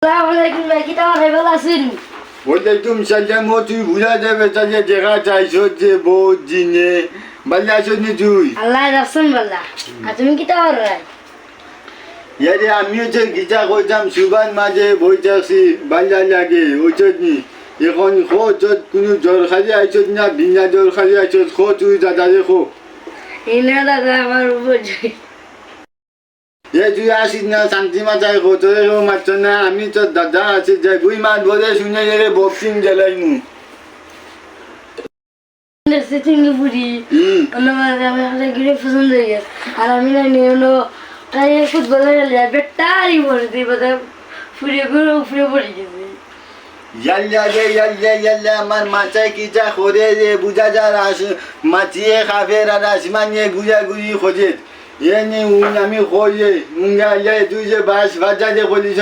আসসালামু ভাই কি তোমার ভাই ভালো আছেন? ওয়ালাইকুম সালাম। তুই ভুলা যাবে তাহলে দেখা চাইছো যে বউ জিনে ভালো আছো নি তুই? আল্লাহ রাখছেন বাল্লা। আর তুমি কি তোমার ভাই? ইয়ারে আমিও তো গীতা কইতাম সুবান মাঝে বই থাকছি ভালো লাগে ওইটা নি এখন খো তোর কোনো জল খালি আইছো না বিনা জল খালি আইছো খো তুই দাদা দেখো এই না দাদা আমার উপর তুই আসিস না শান্তি মাথায় খো তোর মারছ না আমি তোর দাদা আছি যে গুই মাছ বলে শুনে গেলে বক্সিং জ্বালাই মু চিংড়ি পুরি আমার গিরে পছন্দ হয়ে গেছে আর আমি না নিয়ে হলো তাই ফুটবল খেলে বেটারি পড়ে দিই বোধহয় ফুরিয়ে ঘুরে উপরে পড়ে গেছে ইয়াল্লা রে ইয়াল্লা আমার মাথায় কি যা করে রে বুঝা যার মাছিয়ে খাবে আর আসমানিয়ে গুড়ি খোঁজে এ নি আমি খোঁজে তুই যে বাস বাজারে করিস